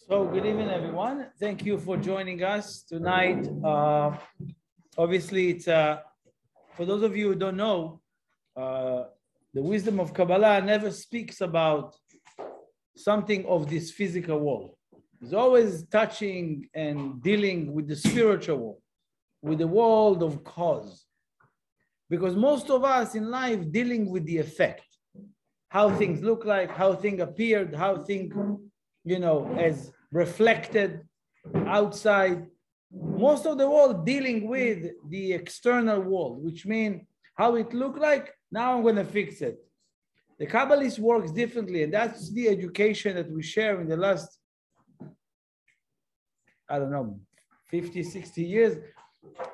So good evening, everyone. Thank you for joining us tonight. Obviously, it's for those of you who don't know, the wisdom of Kabbalah never speaks about something of this physical world. It's always touching and dealing with the spiritual world, with the world of cause. Because most of us in life dealing with the effect, how things look like, how things appeared, how things, as reflected outside. Most of the world dealing with the external world, which means how it looked like, now I'm going to fix it. The Kabbalist works differently, and that's the education that we share in the last, 50, 60 years.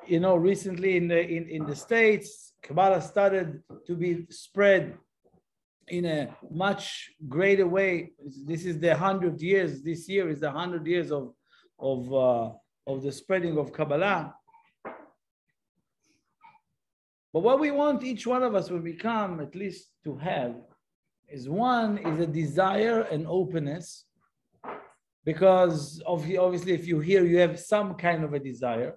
Recently in the States, Kabbalah started to be spread in a much greater way. This is the 100 years. This year is the 100 years of the spreading of Kabbalah. But what we want each one of us will become, at least to have, is a desire and openness. Because obviously, if you hear, you have some kind of a desire.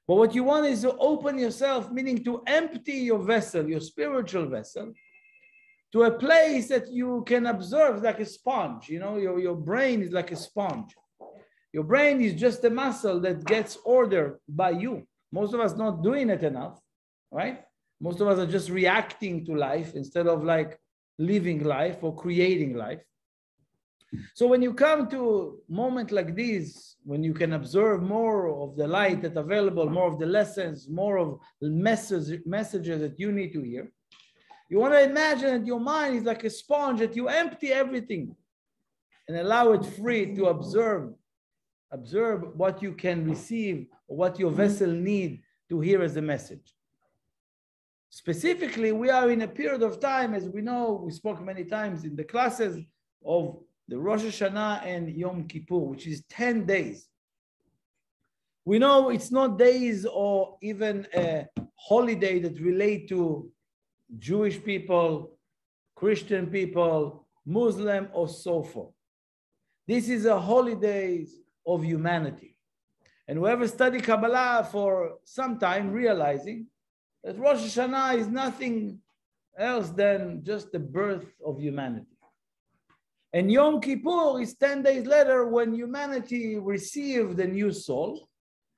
But what you want is to open yourself, meaning to empty your vessel, your spiritual vessel, to a place that you can observe like a sponge. Your brain is like a sponge. Your brain is just a muscle that gets ordered by you. Most of us not doing it enough, right? Most of us are just reacting to life instead of like living life or creating life. So when you come to a moment like this, when you can observe more of the light that's available, more of the lessons, more of the messages that you need to hear, you want to imagine that your mind is like a sponge, that you empty everything and allow it free to observe what you can receive or what your vessel need to hear as a message. Specifically, we are in a period of time, as we know, we spoke many times in the classes of the Rosh Hashanah and Yom Kippur, which is 10 days. We know it's not days or even a holiday that relate to Jewish people, Christian people, Muslim, or so forth. This is a holiday of humanity. And whoever study Kabbalah for some time, realizing that Rosh Hashanah is nothing else than just the birth of humanity. And Yom Kippur is 10 days later when humanity received a new soul.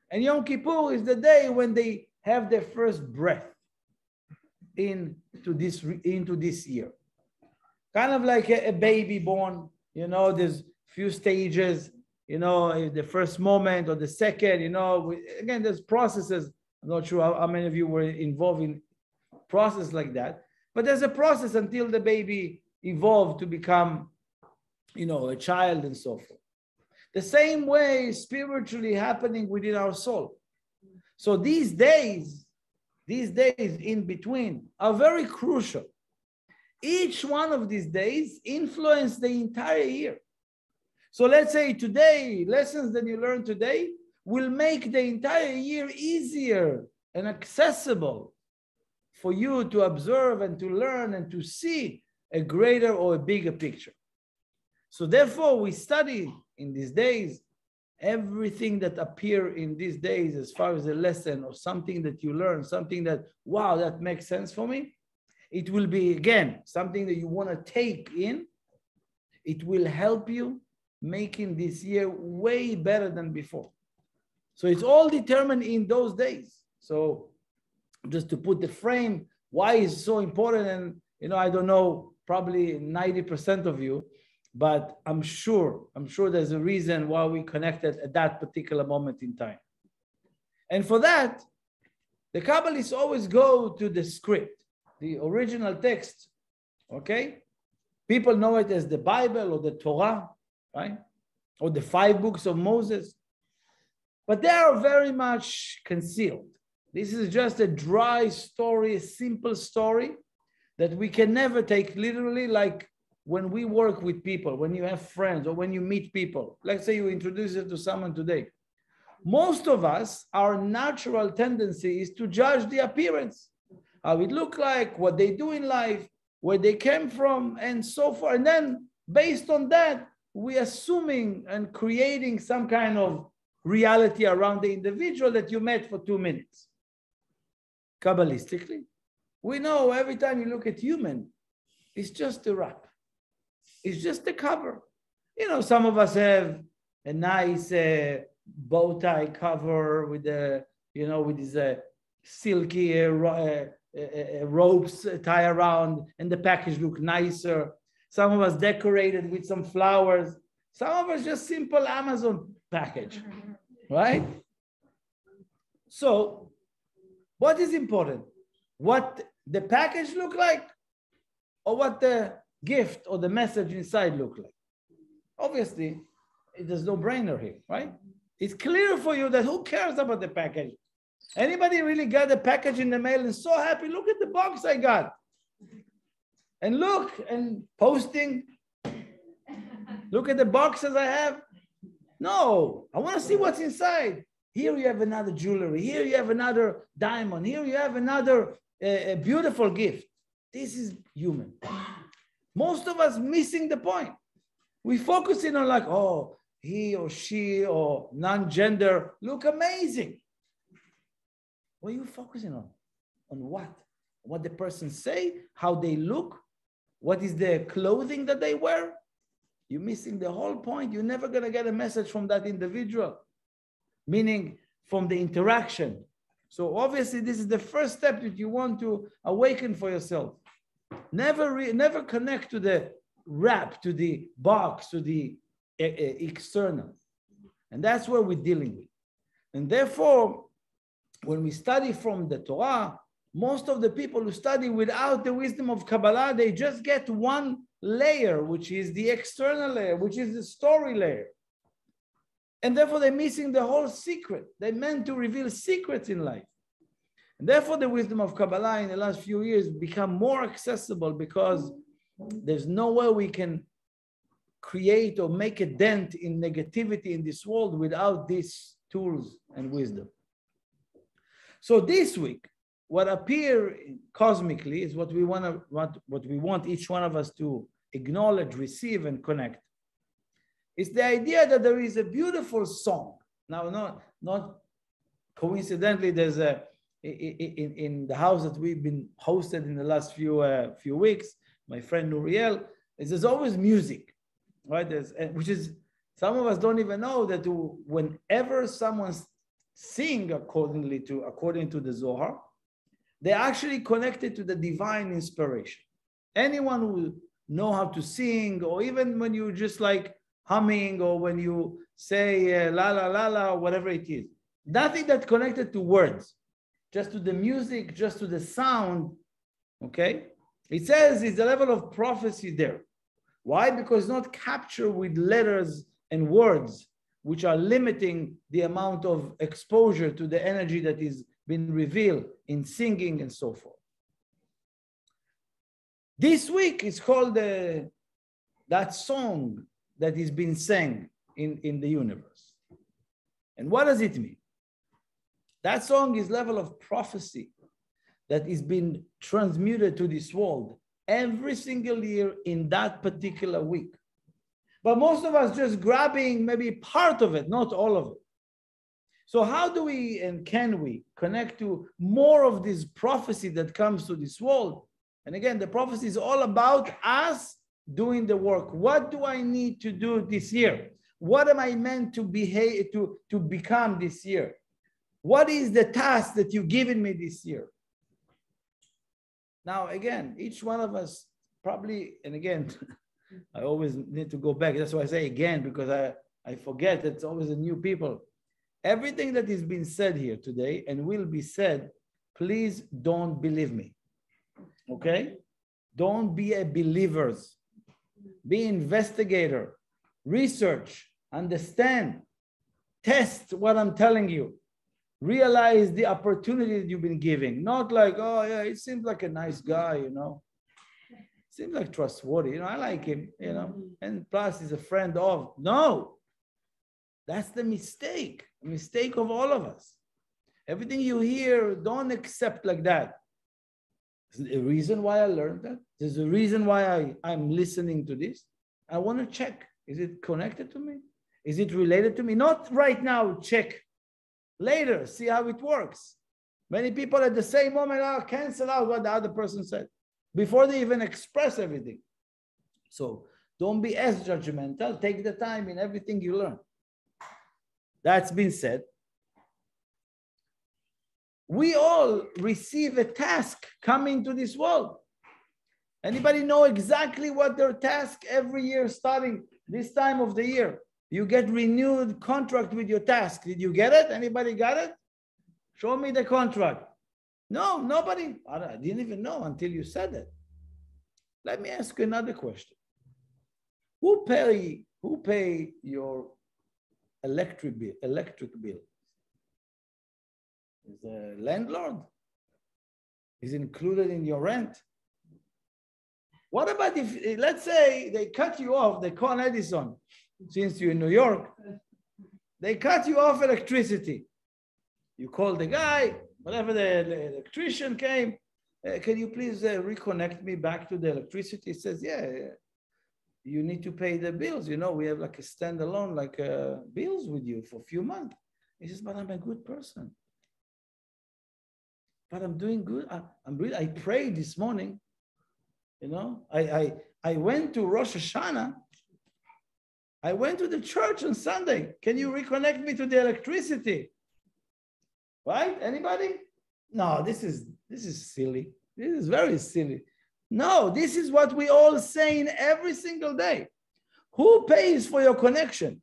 And Yom Kippur is the day when they have their first breath into this year. Kind of like a baby born, there's few stages, the first moment or the second, again, there's processes. I'm not sure how many of you were involved in process like that, but there's a process until the baby evolved to become a child and so forth. The same way spiritually happening within our soul. So these days in between are very crucial. Each one of these days influence the entire year. So let's say today, lessons that you learn today will make the entire year easier and accessible for you to observe and to learn and to see a greater or a bigger picture. So therefore, we study in these days everything that appear in these days as far as a lesson or something that you learn, something that, wow, that makes sense for me. It will be, again, something that you want to take in. It will help you making this year way better than before. So it's all determined in those days. So just to put the frame, why is so important? And, I don't know, probably 90% of you, but I'm sure there's a reason why we connected at that particular moment in time. And for that, the Kabbalists always go to the script, the original text, okay? People know it as the Bible or the Torah, right? Or the 5 books of Moses. But they are very much concealed. This is just a dry story, a simple story that we can never take literally, like when we work with people, when you have friends or when you meet people. Let's say you introduce it to someone today. Most of us, our natural tendency is to judge the appearance, how it look like, what they do in life, where they came from, and so forth. And then based on that, we assuming and creating some kind of reality around the individual that you met for 2 minutes. Kabbalistically, we know every time you look at human, it's just a wrap. It's just a cover. You know, some of us have a nice bow tie cover with the, you know, with these silky ropes tie around, and the package look nicer. Some of us decorated with some flowers. Some of us just simple Amazon package, right? So what is important? What the package look like, or what the gift or the message inside look like? Obviously, there's no brainer here, right? It's clear for you that who cares about the package? Anybody really got a package in the mail and so happy? Look at the box I got. And look, and posting. Look at the boxes I have. No, I want to see what's inside. Here you have another jewelry. Here you have another diamond. Here you have another a beautiful gift. This is human. Most of us missing the point. We focusing on like, oh, he or she or non-gender look amazing. What are you focusing on? On what? What the person say? How they look? What is the clothing that they wear? You're missing the whole point. You're never going to get a message from that individual, meaning from the interaction. So obviously, this is the first step that you want to awaken for yourself. Never connect to the wrap, to the box, to the external. And that's what we're dealing with. And therefore, when we study from the Torah, most of the people who study without the wisdom of Kabbalah, they just get one layer, which is the external layer, which is the story layer. And therefore, they're missing the whole secret. They're meant to reveal secrets in life. And therefore, the wisdom of Kabbalah in the last few years become more accessible because there's no way we can create or make a dent in negativity in this world without these tools and wisdom. So this week, what appear cosmically is what we want each one of us to acknowledge, receive, and connect. It's the idea that there is a beautiful song. Now, not coincidentally, there's in the house that we've been hosted in the last few weeks, my friend Nuriel, there's always music, right? Which is, some of us don't even know that whenever someone sing according to the Zohar, they're actually connected to the divine inspiration. Anyone who know how to sing, or even when you just like humming, or when you say la la la la, or whatever it is, nothing that's connected to words, just to the music, just to the sound, okay? It says it's a level of prophecy there. Why? Because it's not captured with letters and words, which are limiting the amount of exposure to the energy that is being revealed in singing and so forth. This week is called that song that is being sang in the universe. And what does it mean? That song is level of prophecy that is being transmuted to this world every single year in that particular week. But most of us just grabbing maybe part of it, not all of it. So how do we and can we connect to more of this prophecy that comes to this world? And again, the prophecy is all about us doing the work. What do I need to do this year? What am I meant to behave to become this year? What is the task that you've given me this year? Now, again, each one of us probably, and again, I always need to go back. That's why I say again, because I forget it's always the new people. Everything that is being said here today and will be said, please don't believe me. Okay? Don't be a believer. Be investigator. Research. Understand. Test what I'm telling you. Realize the opportunity that you've been giving. Not like, oh yeah, it seems like a nice guy, you know. Seems like trustworthy, you know, I like him, you know, and plus he's a friend of. No, that's the mistake of all of us. Everything you hear, don't accept like that. There's a reason why I learned that. There's a reason why I'm listening to this. I want to check. Is it connected to me? Is it related to me? Not right now, check. Later, see how it works. Many people at the same moment cancel out what the other person said before they even express everything. So don't be as judgmental. Take the time in everything you learn. That's been said. We all receive a task coming to this world. Anybody know exactly what their task every year starting this time of the year? You get renewed contract with your task. Did you get it? Anybody got it? Show me the contract. No, nobody. I didn't even know until you said it. Let me ask you another question. Who pay your electric bill? Is the landlord? Is included in your rent? What about if, let's say, they cut you off, they call Edison, since you're in New York, they cut you off electricity. You call the guy, whatever the electrician came, can you please reconnect me back to the electricity? He says, yeah, you need to pay the bills. You know, we have like a standalone, like bills with you for a few months. He says, but I'm a good person. But I'm doing good. I prayed this morning. You know, I went to Rosh Hashanah. I went to the church on Sunday. Can you reconnect me to the electricity? Right? Anybody? No, this is silly. This is very silly. No, this is what we all saying every single day. Who pays for your connection?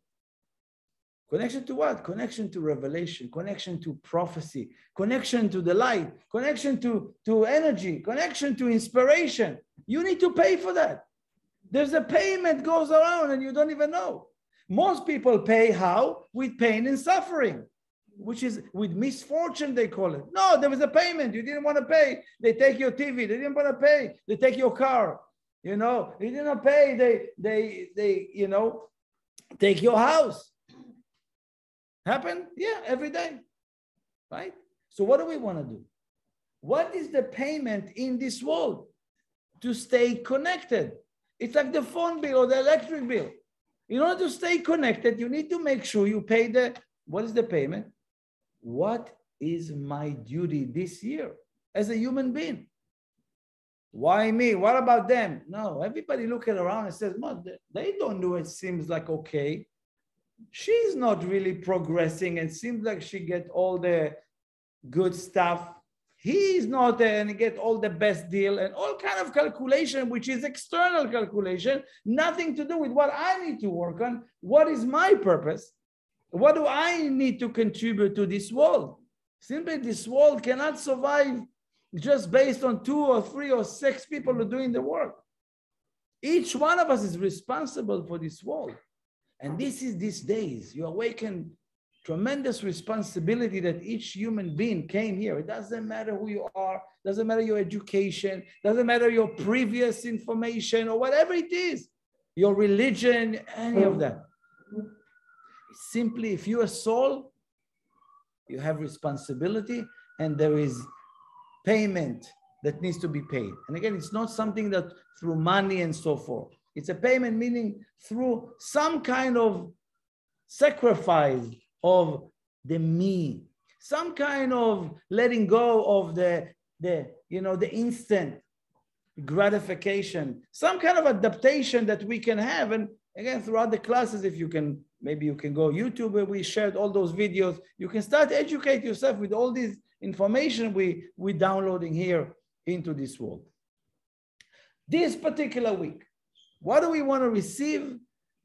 Connection to what? Connection to revelation, connection to prophecy, connection to the light, connection to energy, connection to inspiration. You need to pay for that. There's a payment goes around and you don't even know. Most people pay how? With pain and suffering, which is with misfortune, they call it. No, there was a payment. You didn't want to pay. They take your TV. They didn't want to pay. They take your car. You know, you didn't pay. They you know, take your house. Happen? Yeah, every day. Right? So what do we want to do? What is the payment in this world to stay connected? It's like the phone bill or the electric bill. In order to stay connected, you need to make sure you pay what is the payment? What is my duty this year as a human being? Why me? What about them? No, everybody looking around and says, well, they don't do it. Seems like okay. She's not really progressing and seems like she get all the good stuff. He's not and he get all the best deal and all kind of calculation, which is external calculation, nothing to do with what I need to work on. What is my purpose? What do I need to contribute to this world? Simply this world cannot survive just based on 2 or 3 or 6 people who are doing the work. Each one of us is responsible for this world. And this is these days, you awaken tremendous responsibility that each human being came here. It doesn't matter who you are, doesn't matter your education, doesn't matter your previous information or whatever it is, your religion, any of that. Simply, if you're a soul, you have responsibility and there is payment that needs to be paid. And again, it's not something that through money and so forth. It's a payment, meaning through some kind of sacrifice of the me, some kind of letting go of the instant gratification, some kind of adaptation that we can have. And again, throughout the classes, if you can, maybe you can go YouTube where we shared all those videos. You can start to educate yourself with all this information we're downloading here into this world. This particular week, what do we want to receive?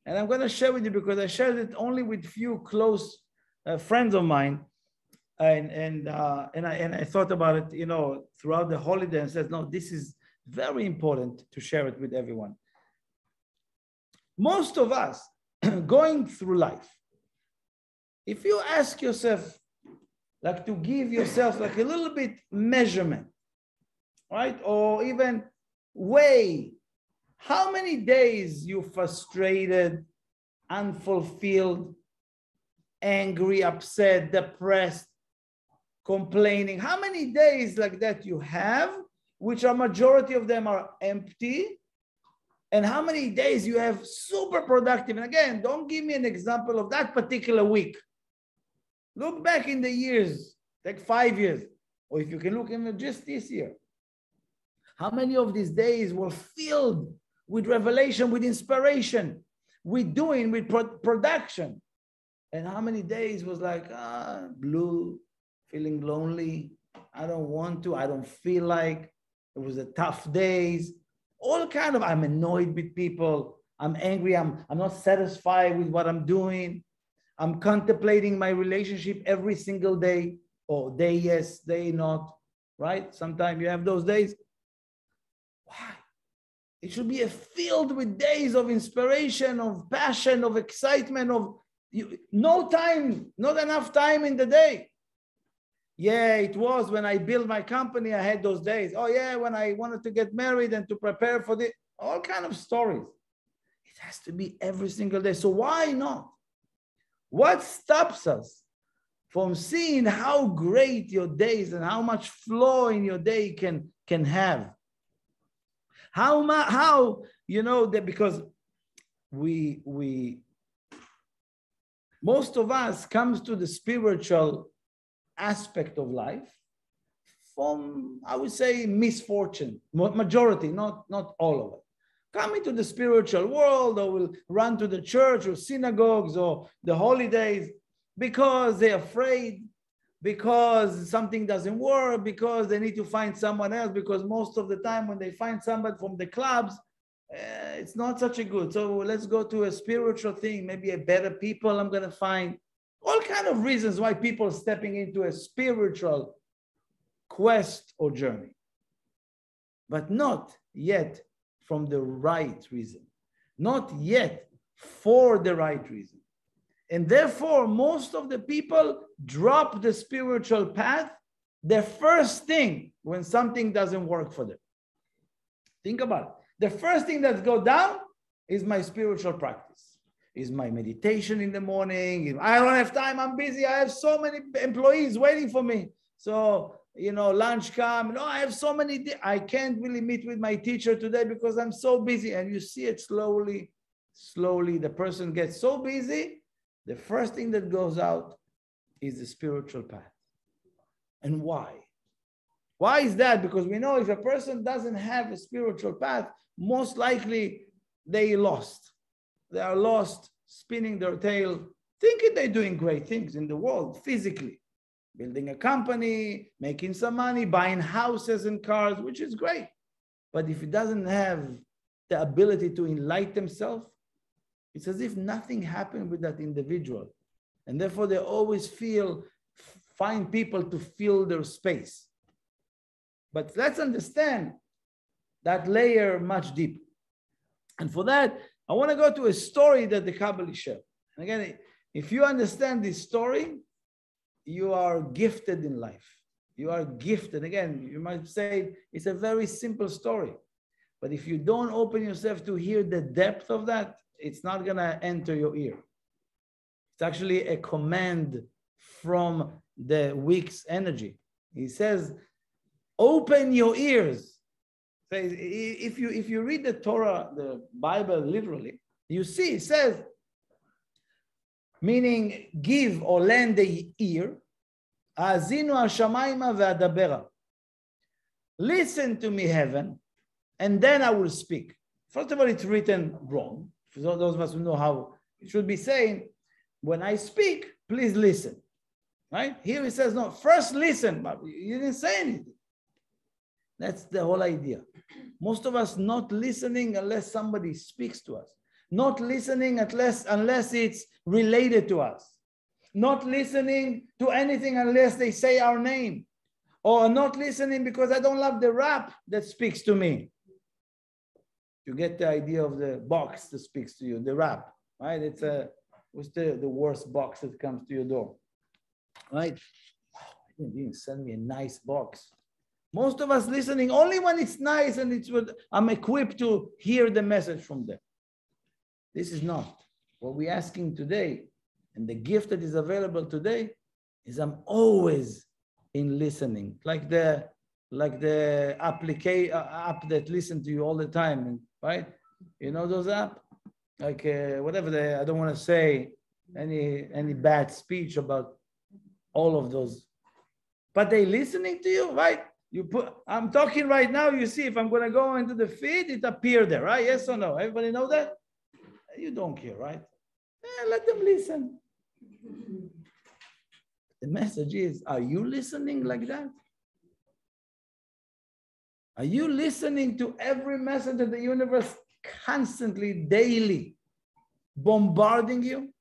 And I'm going to share with you because I shared it only with few close friends of mine. And I thought about it, you know, throughout the holiday and said, no, this is very important to share it with everyone. Most of us going through life, if you ask yourself, like to give yourself like a little bit measurement, right? Or even weigh how many days you frustrated, unfulfilled, angry, upset, depressed, complaining. How many days like that you have, which a majority of them are empty, And how many days you have super productive. And again, don't give me an example of that particular week. Look back in the years, take 5 years, or if you can look in just this year. How many of these days were filled with revelation, with inspiration, with doing, with production? And how many days was like, blue, feeling lonely, I don't want to, I don't feel like, it was a tough days, all kind of, I'm annoyed with people, I'm angry, I'm not satisfied with what I'm doing, I'm contemplating my relationship every single day, or day yes, day not, right? Sometimes you have those days. Why? It should be filled with days of inspiration, of passion, of excitement, of no time, not enough time in the day. Yeah, it was when I built my company, I had those days. Oh yeah, when I wanted to get married and to prepare for the, all kind of stories. It has to be every single day. So why not? What stops us from seeing how great your days and how much flow in your day can have? How you know that, because we most of us comes to the spiritual aspect of life from, I would say, misfortune, majority, not all of it. Coming to the spiritual world, or will run to the church or synagogues or the holidays because they're afraid, because something doesn't work, because they need to find someone else, because most of the time when they find somebody from the clubs, it's not such a good. So let's go to a spiritual thing, maybe a better people I'm going to find. All kind of reasons why people are stepping into a spiritual quest or journey, but not yet from the right reason, not yet for the right reason. And therefore, most of the people drop the spiritual path the first thing when something doesn't work for them. Think about it. The first thing that goes down is my spiritual practice, is my meditation in the morning. I don't have time, I'm busy, I have so many employees waiting for me. So, you know, lunch come, no, I have so many, I can't really meet with my teacher today because I'm so busy. And you see it slowly, the person gets so busy, the first thing that goes out is the spiritual path. And why? Why is that? Because we know if a person doesn't have a spiritual path, most likely they lost. They are lost, spinning their tail, thinking they're doing great things in the world, physically. Building a company, making some money, buying houses and cars, which is great. But if it doesn't have the ability to enlighten himself, it's as if nothing happened with that individual. And therefore they always find people to fill their space. But let's understand that layer much deeper. And for that, I want to go to a story that the Kabbalah shared. And again, if you understand this story, you are gifted in life. You are gifted. Again, you might say it's a very simple story. But if you don't open yourself to hear the depth of that, it's not going to enter your ear. It's actually a command from the week's energy. He says, open your ears. If you read the Torah, the Bible literally, you see it says, meaning give or lend the ear, Azinu hashamayma ve'adabera. Listen to me, heaven, and then I will speak. First of all, it's written wrong. For those of us who know how it should be saying, when I speak, please listen. Right? Here it says, no, first listen, but you didn't say anything. That's the whole idea. Most of us not listening unless somebody speaks to us. Not listening unless it's related to us. Not listening to anything unless they say our name. Or not listening because I don't love the rap that speaks to me. You get the idea of the box that speaks to you, the rap, right? What's the worst box that comes to your door, right? Oh, they didn't send me a nice box. Most of us listening only when it's nice and I'm equipped to hear the message from them. This is not what we're asking today. And the gift that is available today is I'm always in listening, like the app that listen to you all the time, right? You know those apps? Like whatever I don't want to say any bad speech about all of those. But they listening to you, right? I'm talking right now, you see, if I'm going to go into the feed, it appeared there, right? Yes or no? Everybody know that? You don't care, right? Let them listen. The message is, are you listening like that? Are you listening to every message of the universe constantly, daily, bombarding you?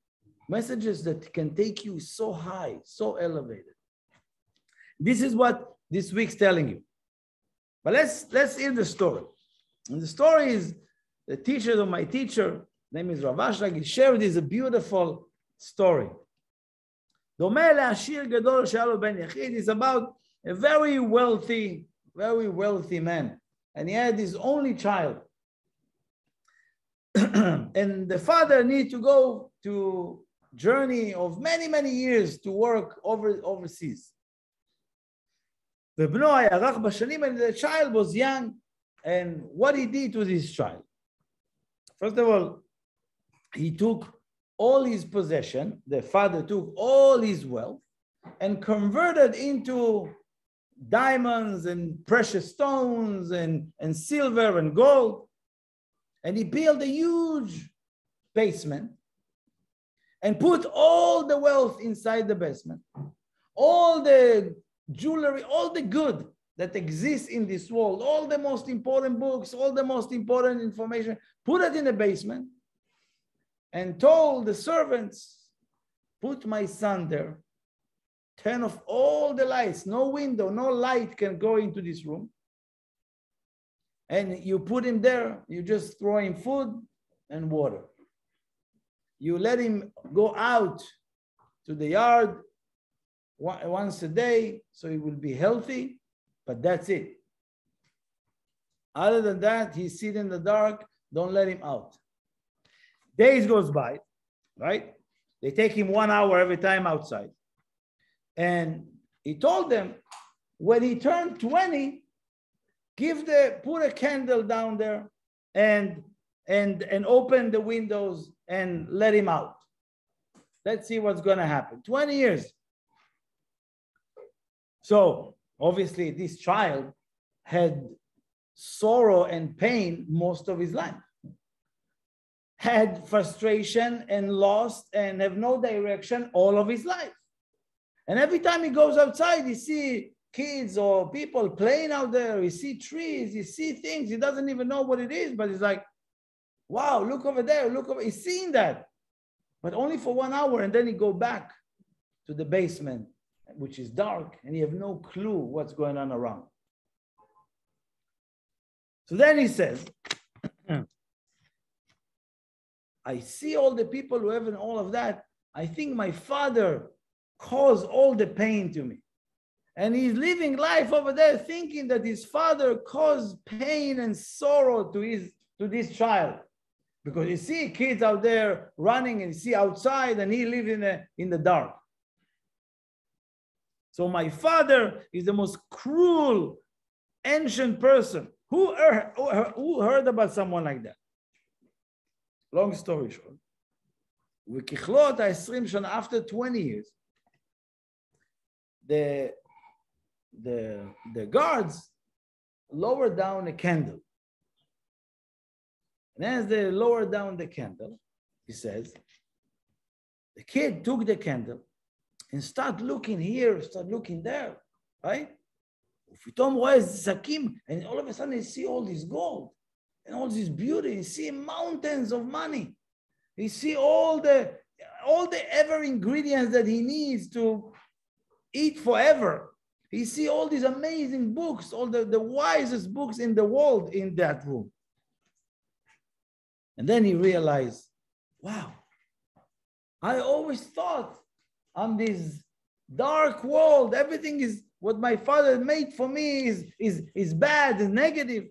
Messages that can take you so high, so elevated. This is what this week's telling you. But let's hear the story. And the story is the teacher of my teacher, name is Rav Ashlag, he shared this a beautiful story. It's about a very wealthy man. And he had his only child. And the father needed to go to journey of many, many years to work overseas. And the child was young. And what he did with his child? First of all, he took all his possession. The father took all his wealth and converted into diamonds and precious stones and silver and gold. And he built a huge basement and put all the wealth inside the basement. All the jewelry, all the good that exists in this world, all the most important books, all the most important information, put it in the basement and told the servants, put my son there, turn off all the lights, no window, no light can go into this room. And you put him there, you just throw him food and water. You let him go out to the yard once a day, so he will be healthy, but that's it. Other than that, he's sitting in the dark, don't let him out. Days goes by, right? They take him 1 hour every time outside. And he told them, when he turned 20, put a candle down there and open the windows and let him out. Let's see what's going to happen. 20 years. So obviously this child had sorrow and pain most of his life. Had frustration and lost and have no direction all of his life. And every time he goes outside, he see kids or people playing out there. He see trees, he see things. He doesn't even know what it is, but he's like, wow, look over there, look over. He's seeing that, but only for 1 hour. And then he go back to the basement, which is dark, and he have no clue what's going on around. So then he says, I see all the people who have all of that. I think my father caused all the pain to me. And he's living life over there thinking that his father caused pain and sorrow to this child. Because you see kids out there running and you see outside and he lives in the dark. So my father is the most cruel, ancient person. Who heard about someone like that? Long story short. After 20 years, the guards lowered down a candle. And as they lowered down the candle, he says, the kid took the candle and start looking here, start looking there, right? And all of a sudden, you see all this gold and all this beauty. You see mountains of money. You see all the ever ingredients that he needs to eat forever. You see all these amazing books, all the wisest books in the world in that room. And then he realized, wow, I always thought on this dark world, everything is what my father made for me is bad and negative.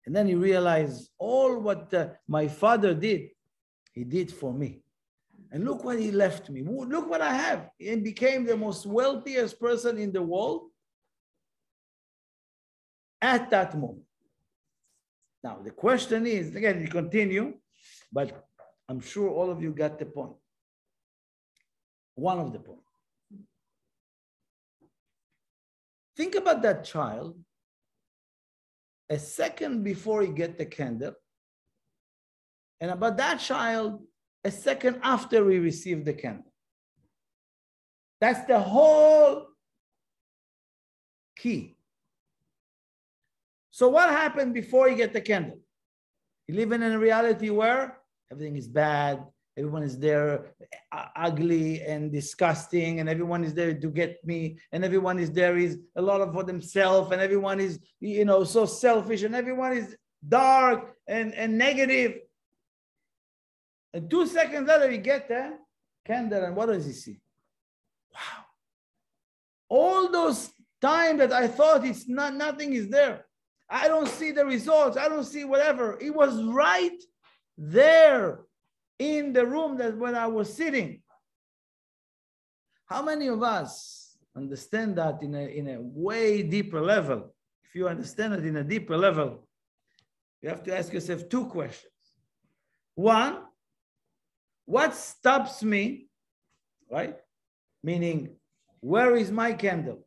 And then he realized all what my father did, he did for me. And look what he left me. Look what I have. He became the most wealthiest person in the world at that moment. Now, the question is, again, you continue, but I'm sure all of you got the point. One of the points. Think about that child a second before he get the candle, and about that child a second after he received the candle. That's the whole key. So what happened before he get the candle? You live in a reality where everything is bad, everyone is there ugly and disgusting, and everyone is there to get me, and everyone is there is a lot of for themselves, and everyone is, you know, so selfish, and everyone is dark and negative. And 2 seconds later, you get the candle, and what does he see? Wow. All those times that I thought it's not, nothing is there. I don't see the results. I don't see whatever. It was right there in the room that when I was sitting. How many of us understand that in a way deeper level? If you understand it in a deeper level, you have to ask yourself 2 questions. One, what stops me, right? Meaning, where is my candle?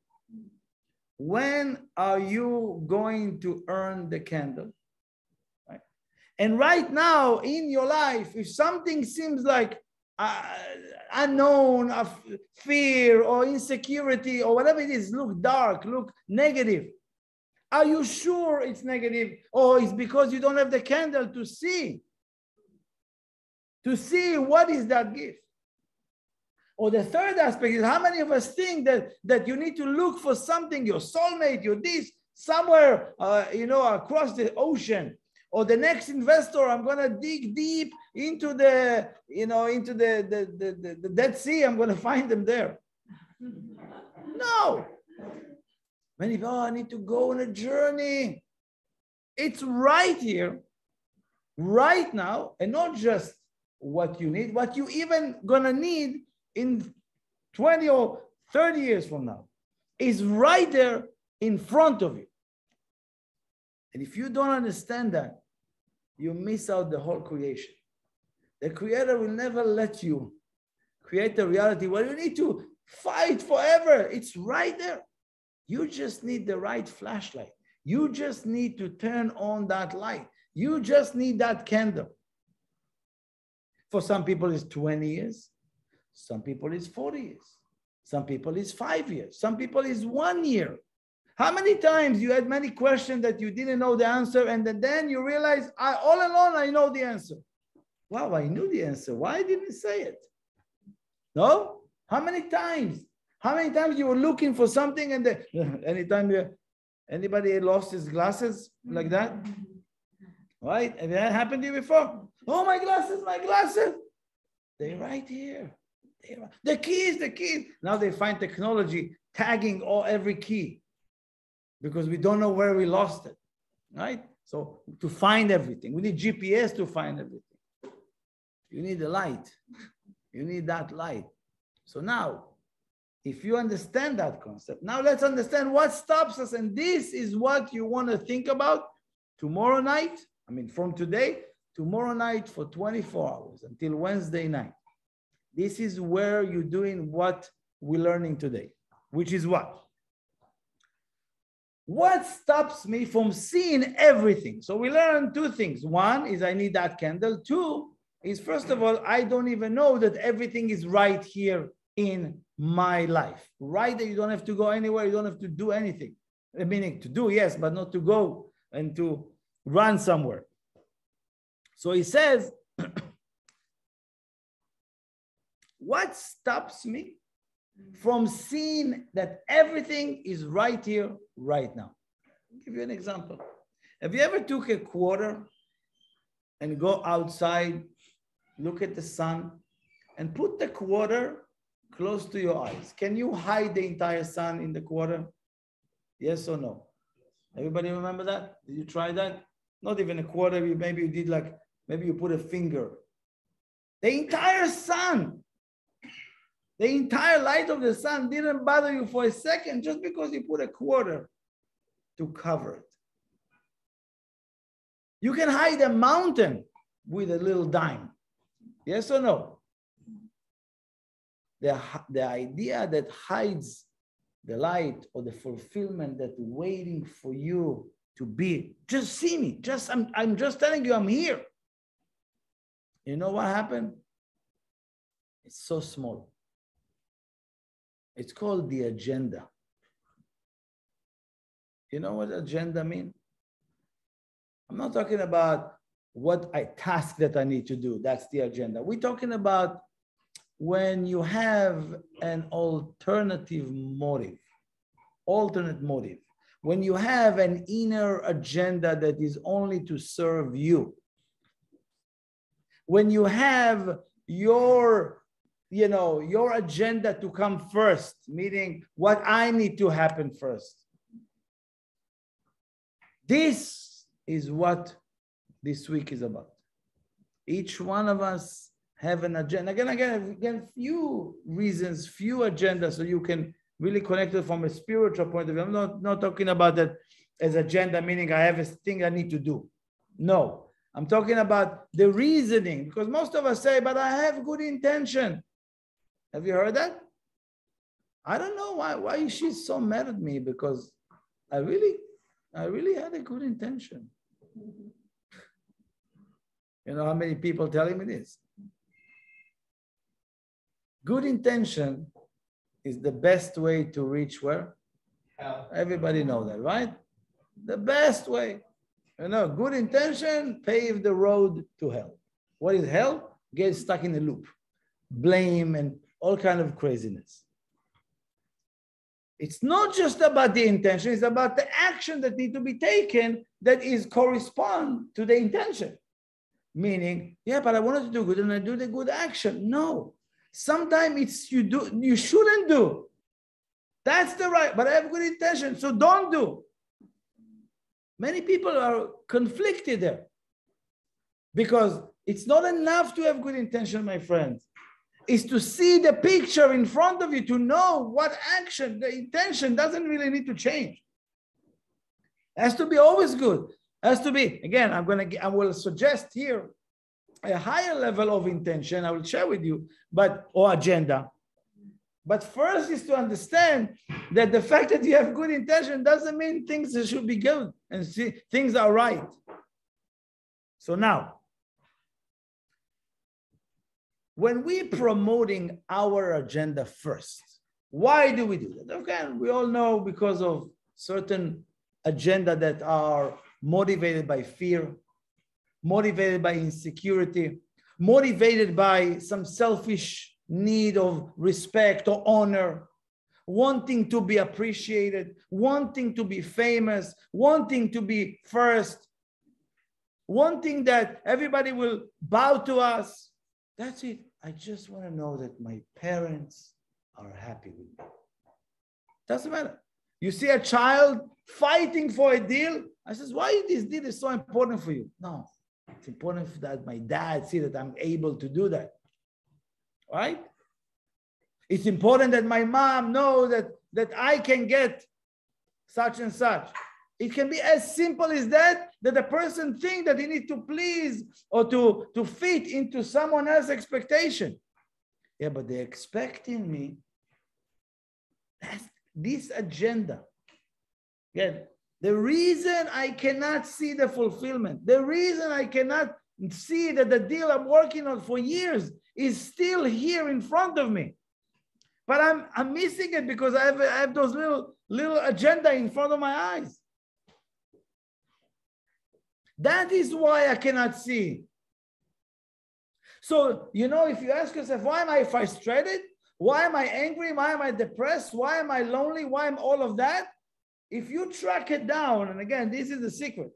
When are you going to earn the candle? Right? And right now in your life, if something seems like unknown, of fear or insecurity or whatever it is, look dark, look negative. Are you sure it's negative, or it's because you don't have the candle to see? To see what is that gift? Or the third aspect is, how many of us think that you need to look for something, your soulmate, your this, somewhere, across the ocean, or the next investor, I'm going to dig deep into the Dead Sea, I'm going to find them there. No. Many people, I need to go on a journey. It's right here, right now, and not just what you need, what you even going to need in 20 or 30 years from now is right there in front of you. And if you don't understand that, you miss out the whole creation. The Creator will never let you create a reality where you need to fight forever. It's right there. You just need the right flashlight. You just need to turn on that light. You just need that candle. For some people, it's 20 years. Some people is 40 years. Some people is 5 years. Some people is 1 year. How many times you had many questions that you didn't know the answer, and then you realize, all along I know the answer. Wow, I knew the answer. Why didn't I say it? No? How many times? How many times you were looking for something, and anybody lost his glasses like that? Right? Have that happened to you before? Oh, my glasses, my glasses. They're right here. The keys. Now they find technology tagging every key because we don't know where we lost it, right? So to find everything, we need GPS to find everything. You need the light. You need that light. So now, if you understand that concept, now let's understand what stops us. And this is what you want to think about tomorrow night. I mean, from today, tomorrow night for 24 hours until Wednesday night. This is where you're doing what we're learning today, which is what? What stops me from seeing everything? So we learned 2 things. 1 is I need that candle. 2 is, first of all, I don't even know that everything is right here in my life. Right, that you don't have to go anywhere. You don't have to do anything. Meaning to do, yes, but not to go and to run somewhere. So he says, what stops me from seeing that everything is right here, right now? I'll give you an example. Have you ever took a quarter and go outside, look at the sun, and put the quarter close to your eyes? Can you hide the entire sun in the quarter? Yes or no? Everybody remember that? Did you try that? Not even a quarter, maybe you did like, maybe you put a finger. The entire sun, the entire light of the sun didn't bother you for a second just because you put a quarter to cover it. You can hide a mountain with a little dime. Yes or no? The idea that hides the light or the fulfillment that's waiting for you to be, just see me. I'm just telling you I'm here. You know what happened? It's so small. It's called the agenda. You know what agenda means? I'm not talking about what task that I need to do. That's the agenda. We're talking about when you have an alternate motive, when you have an inner agenda that is only to serve you, when you have your agenda to come first, meaning what I need to happen first. This is what this week is about. Each one of us have an agenda. Again, few reasons, few agendas, so you can really connect it from a spiritual point of view. I'm not talking about that as agenda, meaning I have a thing I need to do. No, I'm talking about the reasoning, because most of us say, but I have good intention. Have you heard that? I don't know why she's so mad at me, because I really had a good intention. You know how many people telling me this? Good intention is the best way to reach where? Hell. Everybody know that, right? The best way. You know, good intention pave the road to hell. What is hell? Get stuck in a loop. Blame and all kind of craziness. It's not just about the intention, it's about the action that need to be taken that is correspond to the intention. Meaning, yeah, but I wanted to do good and I do the good action. No. Sometimes it's you shouldn't do. That's the right, but I have good intention, so don't do. Many people are conflicted there because it's not enough to have good intention, my friends. It's to see the picture in front of you, to know what action, the intention doesn't really need to change. It has to be always good. It has to be, again, I will suggest here a higher level of intention I will share with you, or agenda. But first is to understand that the fact that you have good intention doesn't mean things should be good and see things are right. So now, when we're promoting our agenda first, why do we do that? Okay, we all know because of certain agenda that are motivated by fear, motivated by insecurity, motivated by some selfish need of respect or honor, wanting to be appreciated, wanting to be famous, wanting to be first, wanting that everybody will bow to us. That's it. I just want to know that my parents are happy with me. Doesn't matter. You see a child fighting for a deal. I says, why this deal is so important for you? No, it's important that my dad see that I'm able to do that. Right? It's important that my mom know that I can get such and such. It can be as simple as that the person thinks that he needs to please or to fit into someone else's expectation. Yeah, but they're expecting me. That's this agenda. Again, the reason I cannot see the fulfillment, the reason I cannot see that the deal I'm working on for years is still here in front of me. But I'm missing it because I have those little agenda in front of my eyes. That is why I cannot see. So, if you ask yourself, why am I frustrated? Why am I angry? Why am I depressed? Why am I lonely? Why am all of that? If you track it down, and again, this is the secret.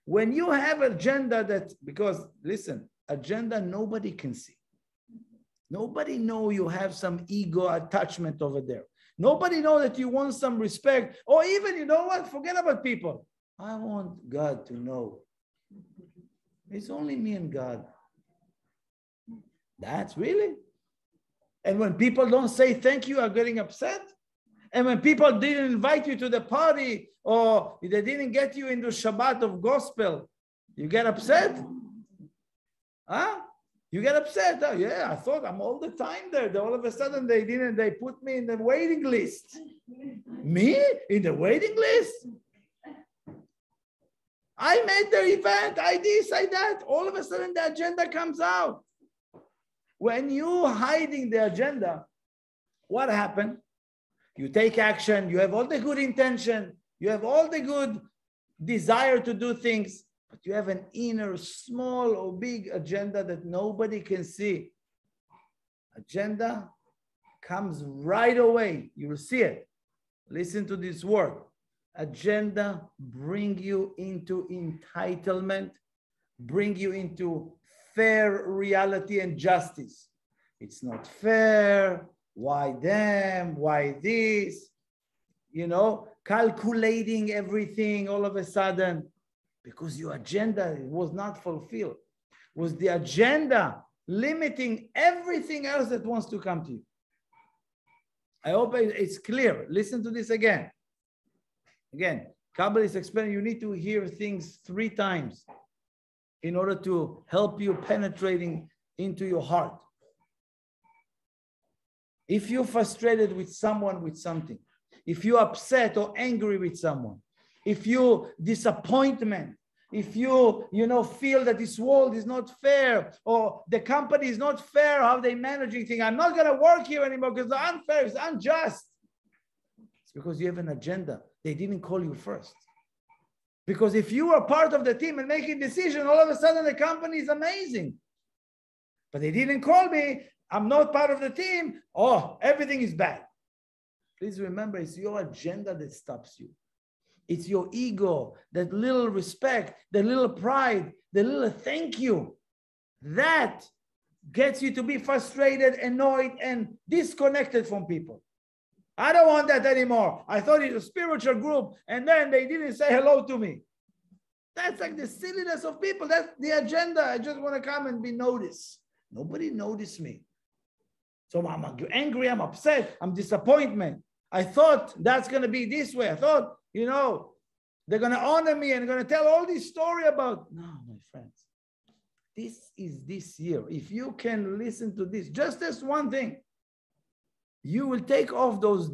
When you have agenda because listen, agenda nobody can see. Nobody know you have some ego attachment over there. Nobody know that you want some respect. Or even, you know what? Forget about people. I want God to know. It's only me and God. That's really. And when people don't say thank you, are getting upset. And when people didn't invite you to the party or they didn't get you into Shabbat of gospel, You get upset? Huh? You get upset. Oh, yeah, I thought I'm all the time there. Then all of a sudden they put me in the waiting list. Me? In the waiting list? I made the event, I this, I that. All of a sudden the agenda comes out. When you hiding the agenda, what happened? You take action, you have all the good intention, you have all the good desire to do things, but you have an inner small or big agenda that nobody can see. Agenda comes right away. You will see it. Listen to this word. Agenda bring you into entitlement, bring you into fair reality and justice. It's not fair. Why them? Why this? You know, calculating everything all of a sudden because your agenda was not fulfilled. Was the agenda limiting everything else that wants to come to you? I hope it's clear. Listen to this again. Again, Kabbalah is explaining you need to hear things 3 times in order to help you penetrating into your heart. If you're frustrated with someone with something, if you're upset or angry with someone, if you disappointment, if you feel that this world is not fair or the company is not fair how they managing things, I'm not going to work here anymore because it's unfair, it's unjust. It's because you have an agenda. They didn't call you first. Because if you are part of the team and making decisions, all of a sudden the company is amazing. But they didn't call me. I'm not part of the team. Oh, everything is bad. Please remember, it's your agenda that stops you. It's your ego, that little respect, the little pride, the little thank you. That gets you to be frustrated, annoyed, and disconnected from people. I don't want that anymore. I thought it's a spiritual group, and then they didn't say hello to me. That's like the silliness of people. That's the agenda. I just want to come and be noticed. Nobody noticed me. So I'm angry, I'm upset, I'm disappointed. I thought that's going to be this way. I thought, they're going to honor me and going to tell all this story about. No, my friends. This is this year. If you can listen to this, just this one thing, you will take off those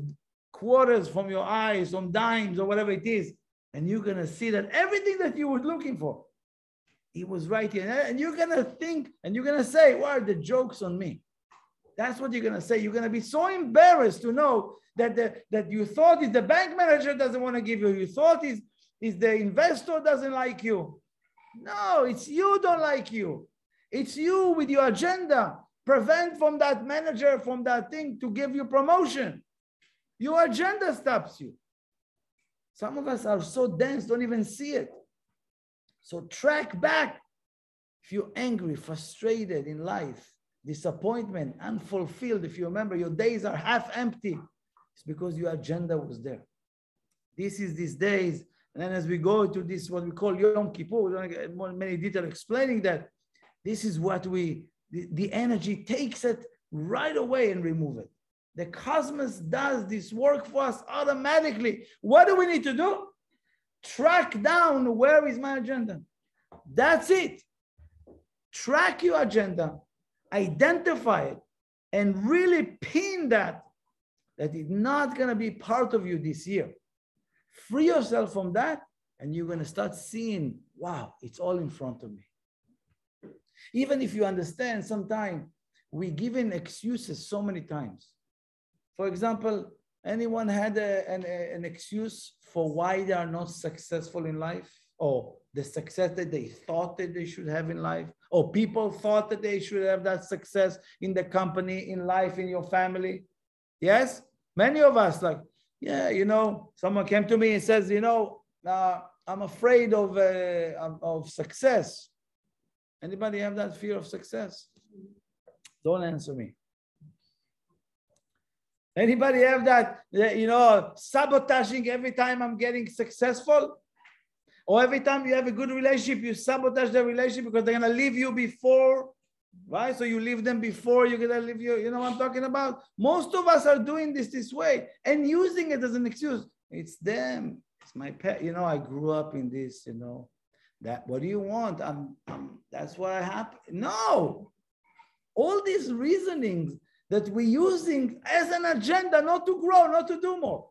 quarters from your eyes, some dimes or whatever it is, and you're going to see that everything that you were looking for, it was right here. And you're going to think, and you're going to say, why are the jokes on me? That's what you're going to say. You're going to be so embarrassed to know that you thought is the bank manager doesn't want to give you. You thought is the investor doesn't like you. No, it's you don't like you. It's you with your agenda. Prevent from that manager, from that thing to give you promotion. Your agenda stops you. Some of us are so dense, don't even see it. So track back. If you're angry, frustrated in life, disappointment, unfulfilled, if you remember your days are half empty, it's because your agenda was there. This is these days. And then as we go to this, what we call Yom Kippur, we don't get many details explaining that. This is what the energy takes it right away and remove it. The cosmos does this work for us automatically. What do we need to do? Track down where is my agenda. That's it. Track your agenda, identify it, and really pin that it's not going to be part of you this year. Free yourself from that, and you're going to start seeing, wow, it's all in front of me. Even if you understand, sometimes we give in excuses so many times. For example, anyone had an excuse for why they are not successful in life, or the success that they thought that they should have in life, or people thought that they should have that success in the company, in life, in your family? Yes? Many of us like, yeah, someone came to me and says, I'm afraid of success. Anybody have that fear of success? Don't answer me. Anybody have that, sabotaging every time I'm getting successful? Or every time you have a good relationship, you sabotage the relationship because they're going to leave you before, right? So you leave them before you're going to leave you. You know what I'm talking about? Most of us are doing this way and using it as an excuse. It's them. It's my pet. I grew up in this, What do you want? That's what I have. No. All these reasonings that we're using as an agenda, not to grow, not to do more.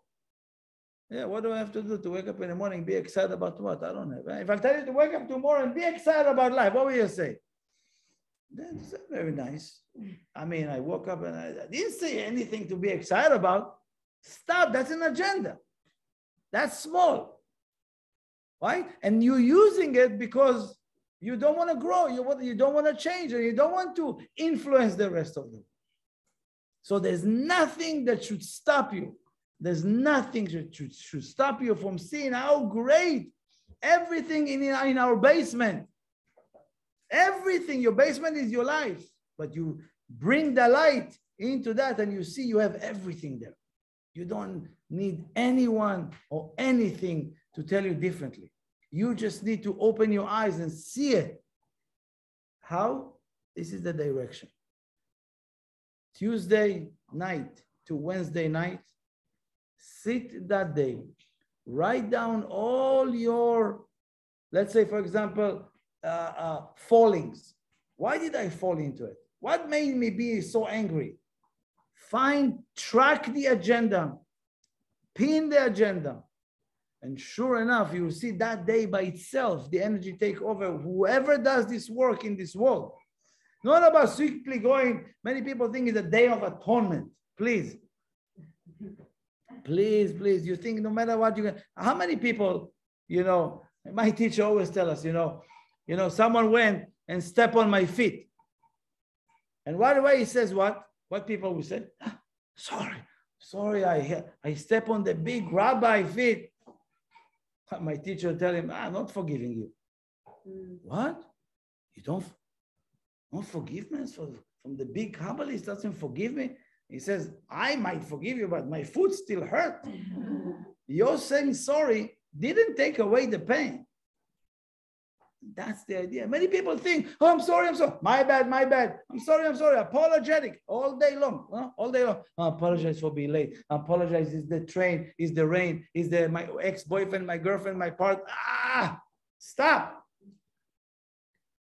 Yeah, what do I have to do to wake up in the morning, be excited about what? I don't know. If I tell you to wake up tomorrow and be excited about life, what will you say? That's very nice. I mean, I woke up and I didn't say anything to be excited about. Stop, that's an agenda. That's small, right? And you're using it because you don't want to grow, you don't want to change, and you don't want to influence the rest of them. So there's nothing that should stop you. There's nothing that should stop you from seeing how great everything in our basement. Everything, your basement is your life. But you bring the light into that and you see you have everything there. You don't need anyone or anything to tell you differently. You just need to open your eyes and see it. How? This is the direction. Tuesday night to Wednesday night, sit that day, write down all your, let's say, for example, fallings. Why did I fall into it? What made me be so angry? Track the agenda, pin the agenda. And sure enough, you will see that day by itself, the energy take over. Whoever does this work in this world, not about strictly going, many people think it's a day of atonement. Please, please, please. You think no matter what you can, how many people, my teacher always tell us, someone went and stepped on my feet. And right away he says what? What people will say? Sorry, I step on the big rabbi feet. My teacher will tell him, I'm not forgiving you. What? You don't forgiveness from the big Kabbalist doesn't forgive me? He says, I might forgive you, but my foot still hurt. You're saying sorry didn't take away the pain. That's the idea. Many people think, oh, I'm sorry. My bad. I'm sorry. Apologetic all day long. All day long. I apologize for being late. I apologize. Is the train, is the rain, is my ex-boyfriend, my girlfriend, my partner. Stop.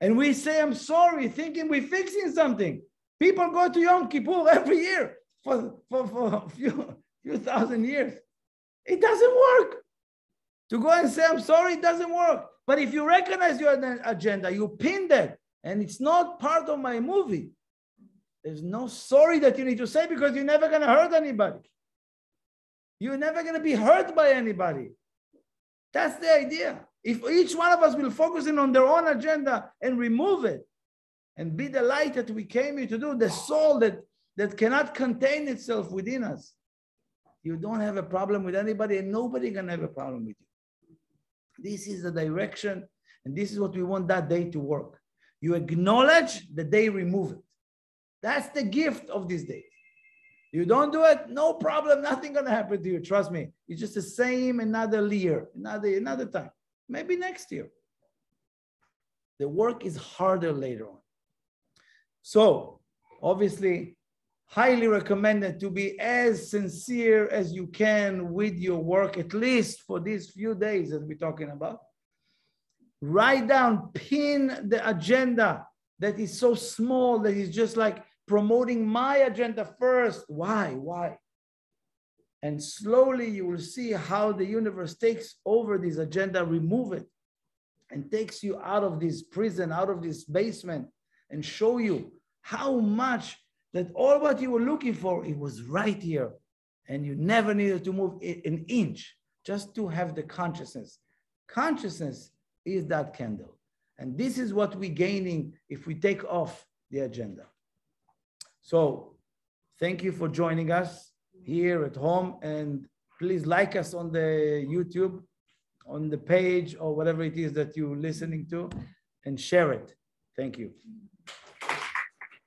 And we say, I'm sorry, thinking we're fixing something. People go to Yom Kippur every year for a few thousand years. It doesn't work. To go and say, I'm sorry, it doesn't work. But if you recognize your agenda, you pin that, and it's not part of my movie. There's no sorry that you need to say because you're never going to hurt anybody. You're never going to be hurt by anybody. That's the idea. If each one of us will focus in on their own agenda and remove it and be the light that we came here to do, the soul that cannot contain itself within us, you don't have a problem with anybody and nobody can have a problem with you. This is the direction, and this is what we want that day to work. You acknowledge the day, remove it. That's the gift of this day. You don't do it, no problem, nothing gonna happen to you, trust me. It's just the same another year, another time, maybe next year. The work is harder later on. So, obviously, highly recommended to be as sincere as you can with your work, at least for these few days that we're talking about. Write down, pin the agenda that is so small that is just like promoting my agenda first. Why? And slowly you will see how the universe takes over this agenda, remove it, and takes you out of this prison, out of this basement, and show you how much that all what you were looking for, it was right here. And you never needed to move an inch just to have the consciousness. Consciousness is that candle. And this is what we're gaining if we take off the agenda. So thank you for joining us here at home. And please like us on the YouTube, on the page, or whatever it is that you're listening to, and share it. Thank you.